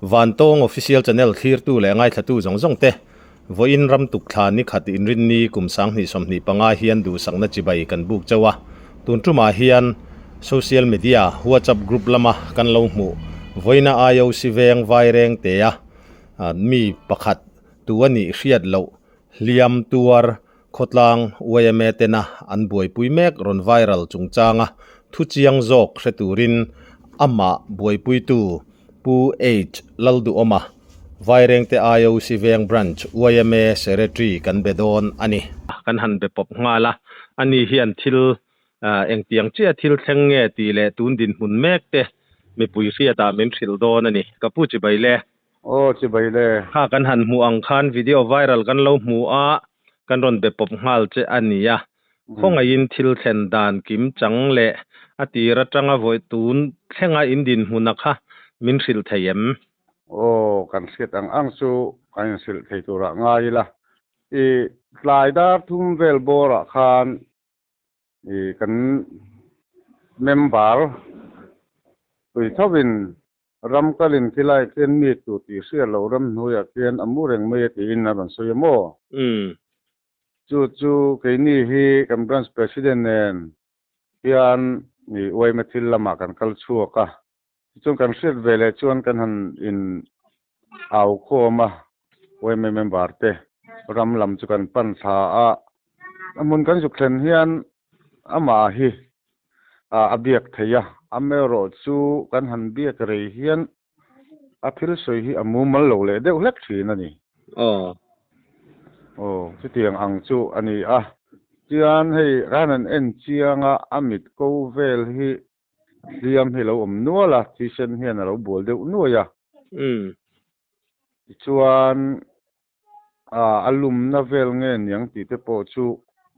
van tong official channel thir tu le ngai thatu zong zong te voin ram tuk thla ni khat in rin ni kum sang ni som ni panga hian du sangna chibai kan buk chawa tun tuma hian social media whatsapp group lama kan lo mu voina ayo si veng vai reng te ya mi pakhat tu ani hriat lo liam tuar khotlang wayame tena an boi pui mek ron viral chungchanga thu chiang jok hreturin ama boi pui tu pu age laldu oma vaireng te ayo si veng branch wayame secretary kan bedon ani kan han be pop ngala ani hian thil eng tiang chia thil thleng nge ti le tun din hun mek te mi pui ria ta men thil don ani kapu chi bai le chi bai le ha kan han mu ang khan video viral kan lo mu a kan ron be pop ngal che ania khonga in thil thlen dan kim chang le atira tanga voi tun thlenga in din hunakha min hril theiem kan set ang chu kan sil thei tura ngai la i tlai da thum vel bora khan i kan member tui thawin ram kalin tilai ken mi tu ti sia lo ram nuya ken amureng me ti in na ban soyamo chu ke ni hi kan branch president nen hian ni oi mathil lama kan kal chuaka chung kan set vele chuan kan han in au khoma oi me member te ram lam chu kan pan tha a amun kan ju thlen hian ama hi abiak theya amero chu kan han biak rei hian aphil soi hi amu mal lo le deuh hlek thin ani chu tiang ang chu ani chian hei ranan en chianga amit ko vel hi liam hi lo om nuala tisen hian lo bol deuh nuaya chuan alum na vel nge niang ti te po chu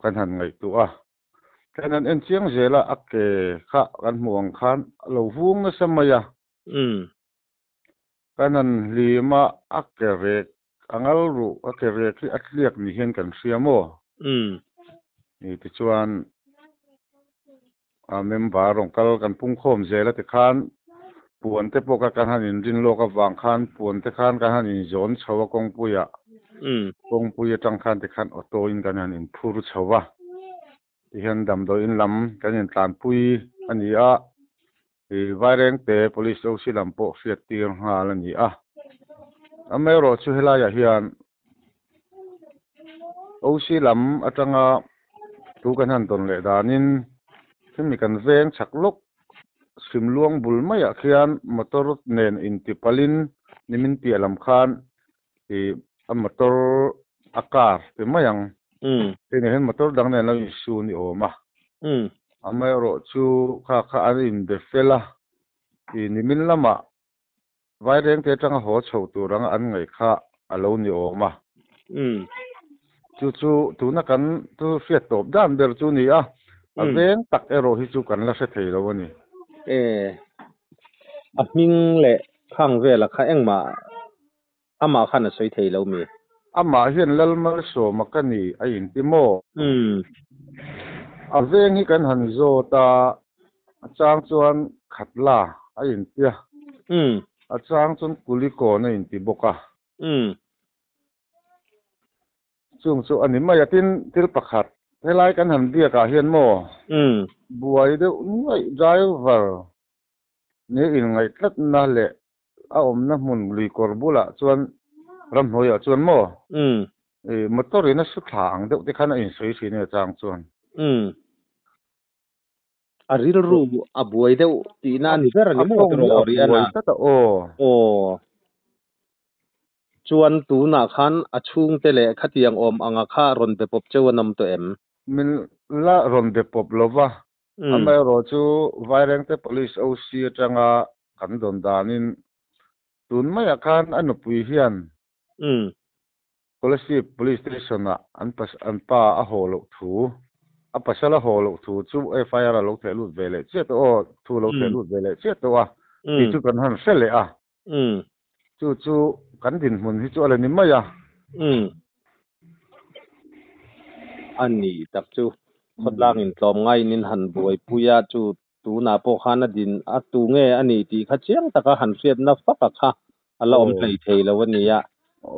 kan han ngai tu kanan en chiang zela ake kha kan muang khan lo vung na samaya kanan lima ake rek angal ru ake rek li atliak ni hen kan siamo ni ti chuan member rong kal kan pung khom zela te khan puan te po ka kan han in rin lo ka wang khan puan te khan kan han in zon chawa kong puya kong puya tang khan te khan auto in kan han in phur chawa ti hian dam do in lam kan in tlan pui ani i vaireng te police o silam po fiat tir hal ani amero chu helaya hian o silam atanga tu kan han ton le danin mi kan veng chaklok simluang bul maya khian motor nen in ti palin nimin ti alam khan ti motor akar ti mayang ti ne hen motor dang nen lo su ni oma amero chu kha an in de fela ti nimin lama vaireng te tanga ho chho turang an ngai kha alo ni oma chu tu na kan tu fiat top dan ber chu ni aveng tak ero hi chu kan la se thei lo ani ming le khang vela kha engma ama khana soi thei lo mi ama hian lalmal so makani a in ti mo aveng hi kan han zo ta achang chuan khatla a in tia achang chun kuliko na in ti boka chung chu ani maya tin til pakhat helai kan han bia ka hian mo buai de ngai driver ne in ngai tlat na le a om na mun lui korbula chuan ram hoya chuan mo motor ina su thlang deuh te khana in soi si ne chang chuan aril ru abuai deuh ti na ni ber ani mo tro ori ana ta chuan tu na khan achung te le khatiang om anga kha ron be pop chewanam to em min la ron de pop lova amai ro chu vaireng te police oc atanga kan don danin tun maya khan anu pui hian police station an pa a holo thu a pasala holo thu chu fir lo the lut vele che to thu lo the lut vele che to ti chu kan han sele chu kan din mun hi chu ala ni maya ani tak chu khotlang in tlom ngai nin han buai puya chu tu na po khana din a tu nge ani ti kha chiang taka han riat na fa kha ala om tlei thei lo ania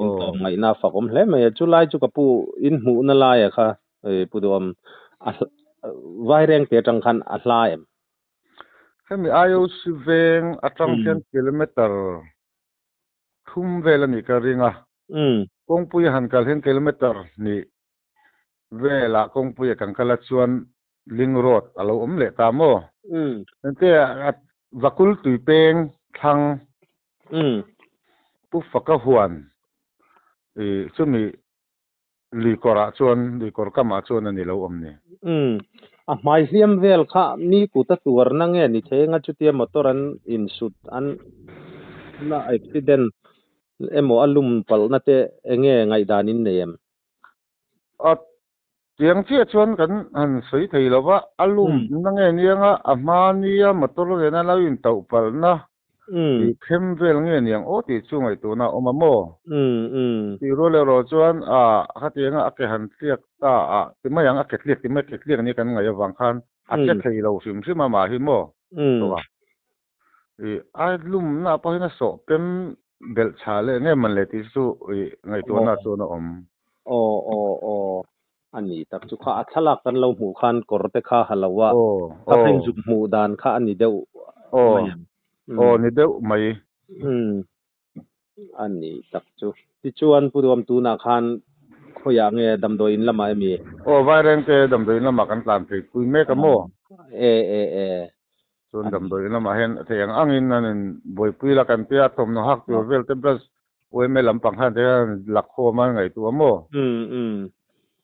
in tom ngai na fa om hle mai chu lai chu kapu in mu na lai kha pu dom vai reng te tang khan a hlai em Kami ayo si veng atang 10 kilometer thum vela ni ka ringa kong pui han kal 10 kilometer ni vela kong pui kan kala chuan ling road alo om le ta mo ente vakul tui peng thang pu faka huan chumi li kora chuan li kor kama chuan ani lo om ni a mai hiam vel kha ni ku ta tur na nge ni thenga chutia motor an in sut an na accident emo alum pal na te enge ngai danin nem at tiang chia chuan kan han soi thei lova alum na nge nianga a mania motor le na lo in tau pal na ti khem vel nge niang o ti chungai tu na oma mo ti ro le ro chuan a khatianga a ke han tiak ta a ti mai ang a ke tliak ti mai ke tliak ni kan ngai awang khan a ke thei lo sim sim ma hi mo to wa ai lum na pa na so pem bel chale nge man le ti su ngai tu na chu na om o ani tak chu kha athalak kan lo mu khan korte kha halawa ka pheng juk mu dan kha ani deu ni deu mai ani tak chu ti chuan pudom tu na khan khoya nge damdo in lama mi vai reng te damdo in lama kan tlan pe pui me ka mo e chun damdo in lama hen theng angin nan boi pui la kan pe atom no hak tu vel te bras oi me lam pang han te lak kho man ngai tu mo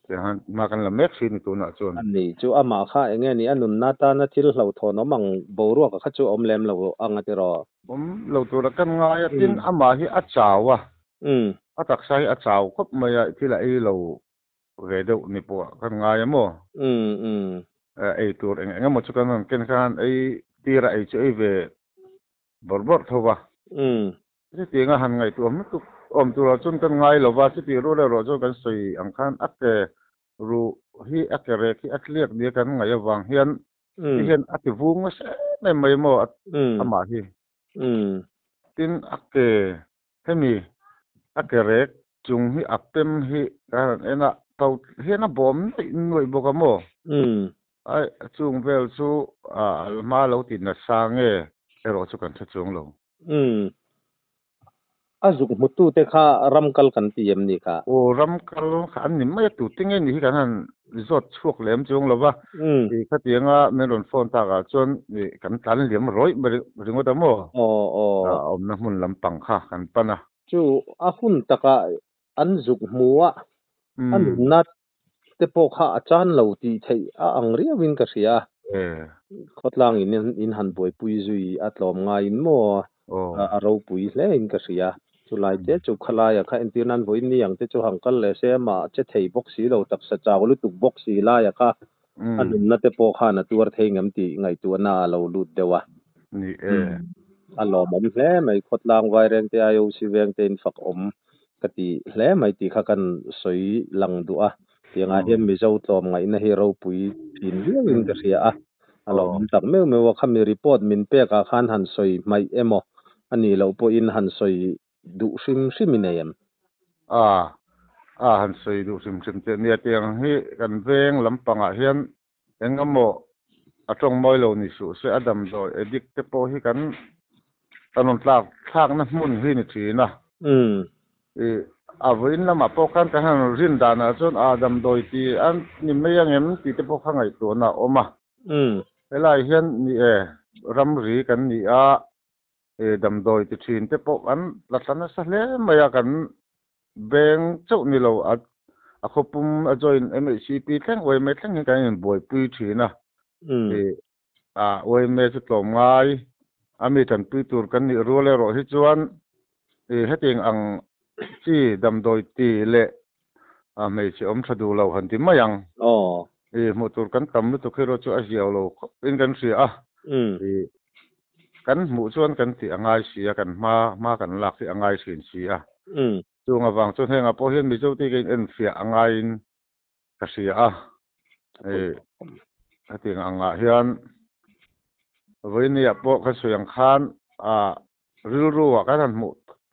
te han ma kan la mek sin tu na chun ani chu ama kha enge ni anun na ta na thil hlo tho no mang boru ka kha chu om lem lo anga te ro lo tu la kan nga ya tin ama hi a chawa a tak sai a chaw khop mai ya thila ei lo ve deuh ni po kan nga ya mo ei tur enge mo chu kan ken khan ei tira ei chu ei ve bor thowa thế thì nga han ngai tu om tu ra chun kan ngai lo wa si ti ro le ro jo kan soi ang khan ake ru hi ake re ki atliak dia kan ngai awang hian hian ati vung se mai mai mo ama hi tin ake hemi ake re chung hi apem hi kan ena tau hian a bom noi boka mo ai chung vel chu ma lo tin na sange ero chu kan chung lo azuk mutu te kha ramkal kan ti em ni kha ramkal khan ni mai tu tinge ni kan han resort chuak lem chung lova ti khatianga melon phone ta ga chon ni kan tan lem roi ringo ta mo om na mun lam pang kha kan pana chu a hun taka an zuk muwa an nat te po kha achan lo ti thei a angria win ka sia khotlang in han boi pui zui atlom nga in mo a ro pui hle in ka sia chulai te chu khala ya kha intinan voi ni yang te chu hangkal le se ma che thei box si lo tak sa chaw lu tuk box si la ya kha anun na te po kha na tur thei ngam ti ngai tu na lo lut dewa ni alo mom hle mai khotlang vai reng te ayo si veng te in fak om kati hle mai ti kha kan soi lang du a tianga hem mi zo tlom ngai na hero pui tin riawin ka ria a alo tak meu meu wa khami report min pe ka khan han soi mai emo ani lo po in han soi du sim siminayam han soi du sim te nia tiang hi kan veng lampanga hian engamo atong moi lo ni su se adam do edik te po hi kan tanon tlak na mun hi ni thina avin lama po kan ta han rin dana chon adam doi ti an ni meyang em ti te po khangai to na oma helai hian ni ram ri kan ni a dam doi ti thin te po an la sana sa hle maya kan beng chau ni lo a khopum a join MCP thleng oi me thleng kan boi pui thina oi me chu tlom ngai ami tan pui tur kan ni role ro hi chuan heting ang chi dam doi ti le me chi om thadu lo han ti mayang motor kan tam lu to khero chu a hiaw lo in kan sia kan mu chuan kan ti angai sia kan ma kan lak ti angai sin sia chung awang chu henga po hian mi zo ti gen en fia angai in ka sia heting anga hian voini a po kha suyang khan rilruwa kan han mu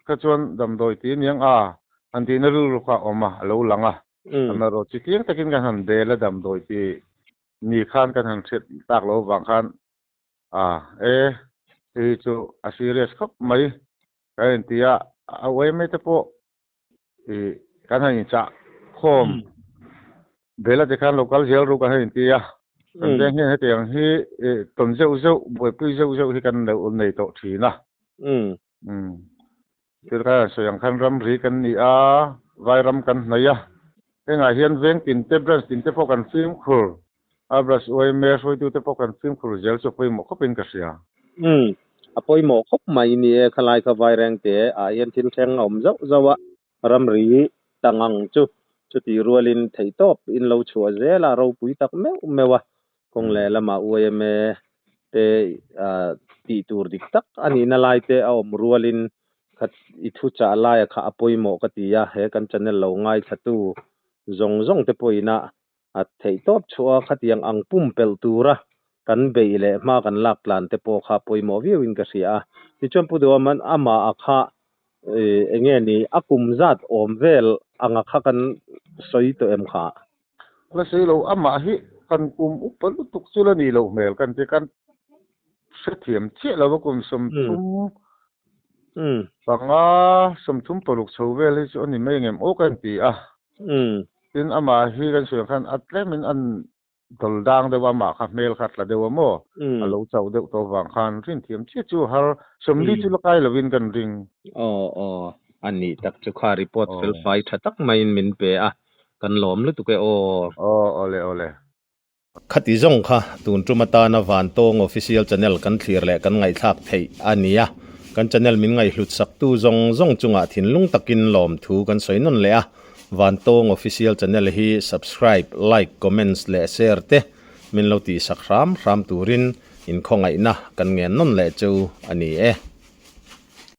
ka chuan damdawi ti niang an ti na rul kha oma lo langa an ro chi tiang takin kan han de la damdawi ti ni khan kan han set tak lo wang khan ti chu a serious khop mai kan tia a wei me te po kan han cha khom bela te khan local jail ru kan han tia kan deng he tiang hi ton zeu boi pui zeu hi kan lo nei to thina cái cái số yang khăn ram ri kan ni vai ram kan naya cái ngày hiền veng tin te pok kan film khur abras oi me soi tu te pok kan film khur jel so poi mo ko pin ka sia apoi mo khop mai ni khalai ka vai reng te yan tin theng om zau ram ri tangang chu ti rualin thei top in lo chua zela ro pui tak mewa kong le lama oi me te ti tur dik tak ani na lai te om rualin khat I thu cha lai kha apoi mo ka ti ya he kan channel lo ngai thatu zong te poina a thei top chua khat yang ang pum pel tura kan beile ma kan lak plan te po kha poi mo viewin ka sia ti chon pu do man ama akha enge ni akum zat om vel anga kha kan soi to em kha la sei lo ama hi kan kum upal tuk chula ni lo mel kan te kan se thiam che lo kum som thum banga som thum paluk chhovel hi chu ni mai ngem o kan ti tin ama hi kan su khan atlemin an dol dang de wa ma kha mel khat la de wa mo alo chau de to wang khan rin thiam che chu har som li chu lakai lovin kan ring ani tak chu kha report fel fai thatak mai min pe kan lom lu tu ke ole khati zong kha tun tumata na van tong official channel kan thlir le kan ngai thak thei ania kan channel min ngai hlut sak tu zong chunga thinlung takin lom thu kan soinon le van tong official channel hi subscribe like comments le share te min lo ti sakram turin in khongai na kan ngen non le chu ani